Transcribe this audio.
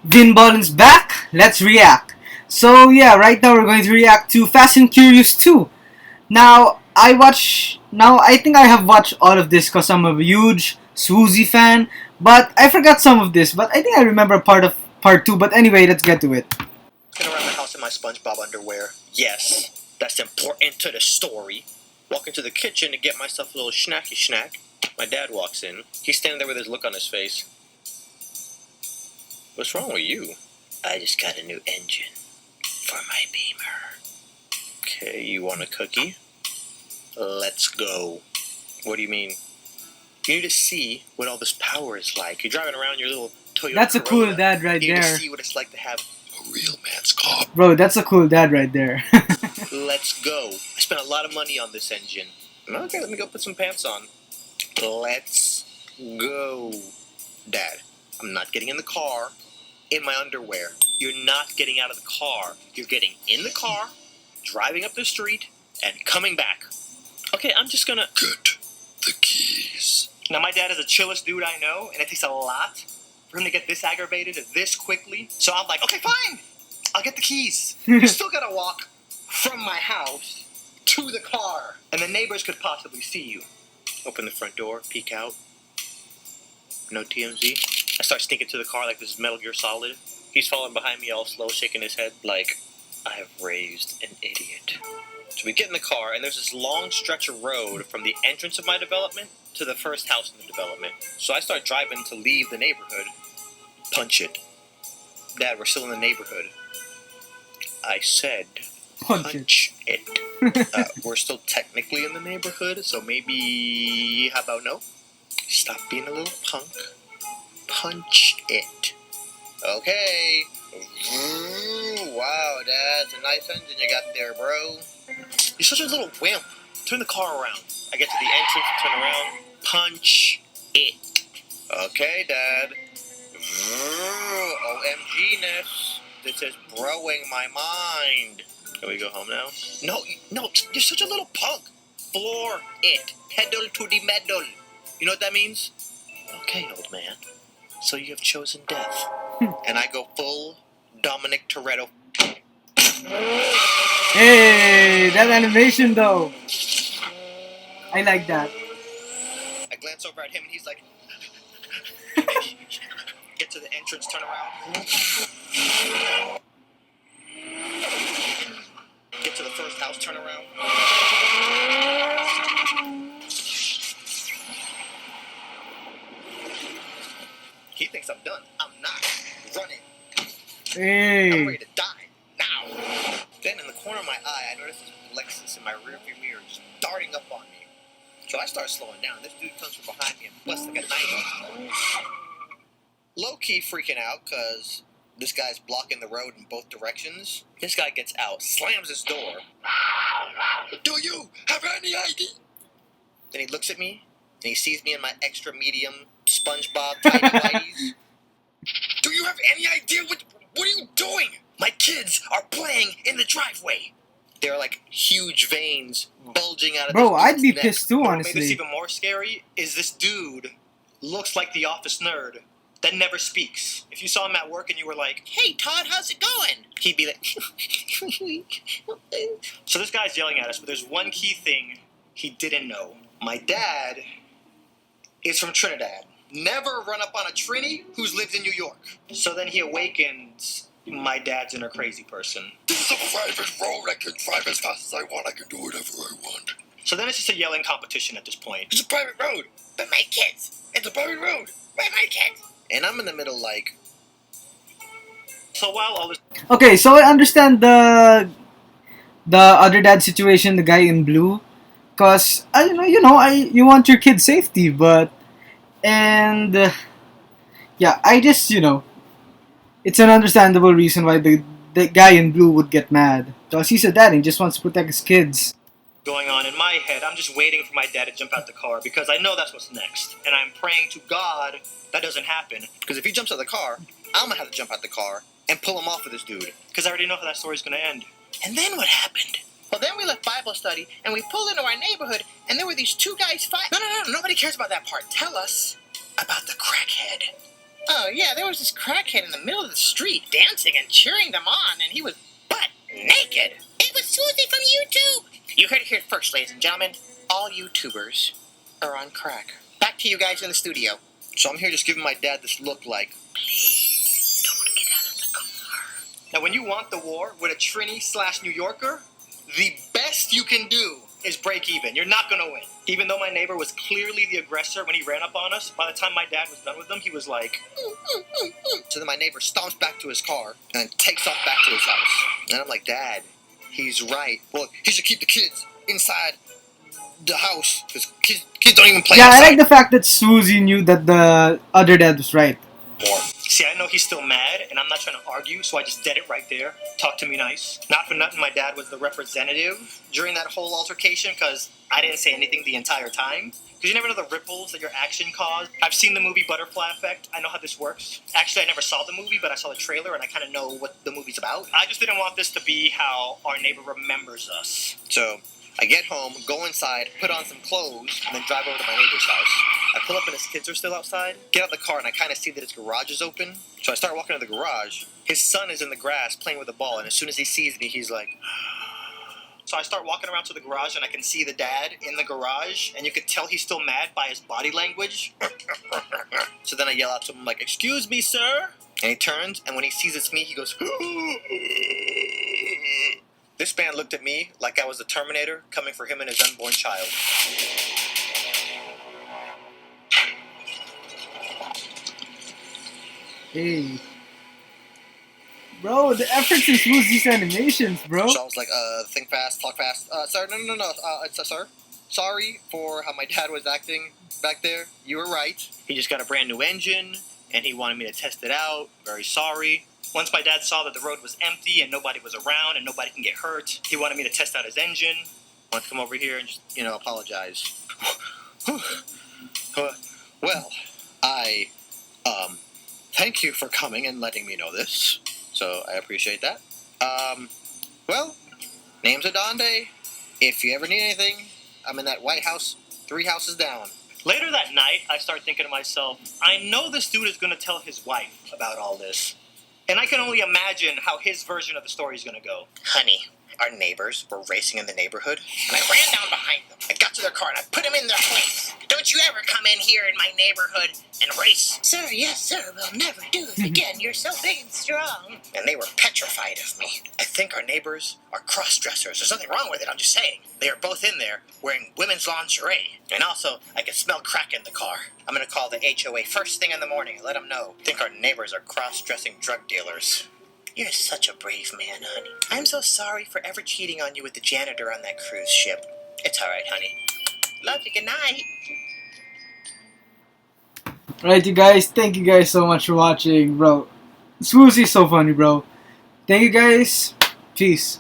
Vin Ballin's back. Let's react. So yeah, right now we're going to react to Fast and Curious 2. Now I think I have watched all of this because I'm a huge Swoozy fan, but I forgot some of this. But I think I remember part of part 2. But anyway, let's get to it. Walking around the house in my SpongeBob underwear. Yes, that's important to the story. Walk into the kitchen to get myself a little snacky snack. My dad walks in. He's standing there with his look on his face. What's wrong with you? I just got a new engine for my Beamer. Okay, you want a cookie? Let's go. What do you mean? You need to see what all this power is like. You're driving around your little Toyota That's a cool Corolla. dad right You need to there. see what it's like to have a real man's car. Bro, that's a cool dad right there. Let's go. I spent a lot of money on this engine. Okay, let me go put some pants on. Let's go. Dad, I'm not getting in the car in my underwear. You're not getting out of the car. You're getting in the car, driving up the street, and coming back. Okay, I'm just gonna... Get the keys. Now, my dad is the chillest dude I know, and it takes a lot for him to get this aggravated this quickly. So I'm like, okay, fine. I'll get the keys. You still gotta walk from my house to the car, and the neighbors could possibly see you. Open the front door, peek out. No TMZ. I start sneaking to the car like this is Metal Gear Solid. He's following behind me all slow, shaking his head like, I have raised an idiot. So we get in the car, and there's this long stretch of road from the entrance of my development to the first house in the development. So I start driving to leave the neighborhood. Punch it. Dad, we're still in the neighborhood. I said, punch it. We're still technically in the neighborhood, so maybe, how about no? Stop being a little punk. Punch it. Okay. Ooh, wow, Dad, it's a nice engine you got there, bro. You're such a little wimp. Turn the car around. I get to the entrance, turn around, punch it. Okay, Dad. OMG-ness. This is blowing my mind. Can we go home now? No, you're such a little punk. Floor it. Pedal to the metal. You know what that means? Okay, old man. So you have chosen death. And I go full Dominic Toretto. Hey, that animation though. I like that. I glance over at him and he's like... Get to the entrance, turn around. Get to the first house, turn around. He thinks I'm done. I'm not. Running. Hey. I'm ready to die. Now. Then in the corner of my eye, I notice this Lexus in my rearview mirror just darting up on me. So I start slowing down. This dude comes from behind me and busts like a knife. Low-key freaking out because this guy's blocking the road in both directions. This guy gets out, slams his door. Do you have any idea? Then he looks at me, and he sees me in my extra medium SpongeBob tidy whities. Do you have any idea what are you doing? My kids are playing in the driveway. They're like huge veins bulging out of Bro, this I'd dude's be neck. pissed too, But what made this honestly. even more scary is this dude looks like the office nerd that never speaks. If you saw him at work and you were like, hey, Todd, how's it going? He'd be like... So this guy's yelling at us, but there's one key thing he didn't know. My dad is from Trinidad. Never run up on a Trini who's lived in New York. So then he awakens... My dad's in a crazy person. This is a private road. I can drive as fast as I want. I can do whatever I want. So then it's just a yelling competition at this point. It's a private road. But my kids. It's a private road. But my kids. And I'm in the middle like... So while all this... Okay, so I understand the other dad situation, the guy in blue, cause you want your kid's safety, but yeah, I just it's an understandable reason why the guy in blue would get mad, cause he's a dad and he just wants to protect his kids. Going on in my head, I'm just waiting for my dad to jump out the car because I know that's what's next. And I'm praying to God that doesn't happen. Because if he jumps out the car, I'm going to have to jump out the car and pull him off with this dude. Because I already know how that story's going to end. And then what happened? Well, then we left Bible study and we pulled into our neighborhood and there were these two guys fighting. No, nobody cares about that part. Tell us about the crackhead. Oh, yeah, there was this crackhead in the middle of the street dancing and cheering them on, and he was butt naked. It was Susie from YouTube. You heard it here first, ladies and gentlemen. All YouTubers are on crack. Back to you guys in the studio. So I'm here just giving my dad this look like, please don't get out of the car. Now, when you want the war with a Trini/New Yorker, the best you can do is break even. You're not going to win. Even though my neighbor was clearly the aggressor when he ran up on us, by the time my dad was done with him, he was like, So then my neighbor stomps back to his car and then takes off back to his house. And I'm like, Dad, he's right. Well, he should keep the kids inside the house because kids don't even play Yeah, outside. I like the fact that Susie knew that the other dad was right. More. See, I know he's still mad, and I'm not trying to argue, so I just did it right there. Talk to me nice. Not for nothing, my dad was the representative during that whole altercation, because I didn't say anything the entire time. Because you never know the ripples that your action caused. I've seen the movie Butterfly Effect. I know how this works. Actually, I never saw the movie, but I saw the trailer, and I kind of know what the movie's about. I just didn't want this to be how our neighbor remembers us. So I get home, go inside, put on some clothes, and then drive over to my neighbor's house. I pull up and his kids are still outside. Get out of the car and I kind of see that his garage is open. So I start walking to the garage. His son is in the grass playing with a ball, and as soon as he sees me, he's like... So I start walking around to the garage and I can see the dad in the garage, and you could tell he's still mad by his body language. So then I yell out to him like, "Excuse me, sir?" And he turns, and when he sees it's me, he goes... This man looked at me like I was the Terminator coming for him and his unborn child. Hey. Bro, the efforts in Susie's animations, bro. So I was like, think fast, talk fast. Sir, no. It's sir. Sorry for how my dad was acting back there. You were right. He just got a brand new engine, and he wanted me to test it out. Very sorry. Once my dad saw that the road was empty and nobody was around and nobody can get hurt, he wanted me to test out his engine. I wanted to come over here and just, apologize. Well, I, thank you for coming and letting me know this. So I appreciate that. Well, name's Adonde. If you ever need anything, I'm in that White House 3 houses down. Later that night, I start thinking to myself, I know this dude is going to tell his wife about all this. And I can only imagine how his version of the story is going to go. Honey, our neighbors were racing in the neighborhood, and I ran down behind them. I got to their car, and I put them in their place. Don't you ever come in here in my neighborhood and race. Sir, yes, sir, we'll never do it again. You're so big and strong. And they were petrified of me. I think our neighbors are cross-dressers. There's nothing wrong with it, I'm just saying. They are both in there wearing women's lingerie. And also, I can smell crack in the car. I'm going to call the HOA first thing in the morning and let them know. I think our neighbors are cross-dressing drug dealers. You're such a brave man, honey. I'm so sorry for ever cheating on you with the janitor on that cruise ship. It's all right, honey. Love you. Good night. Alright, you guys. Thank you guys so much for watching, bro. Susie's so funny, bro. Thank you guys. Peace.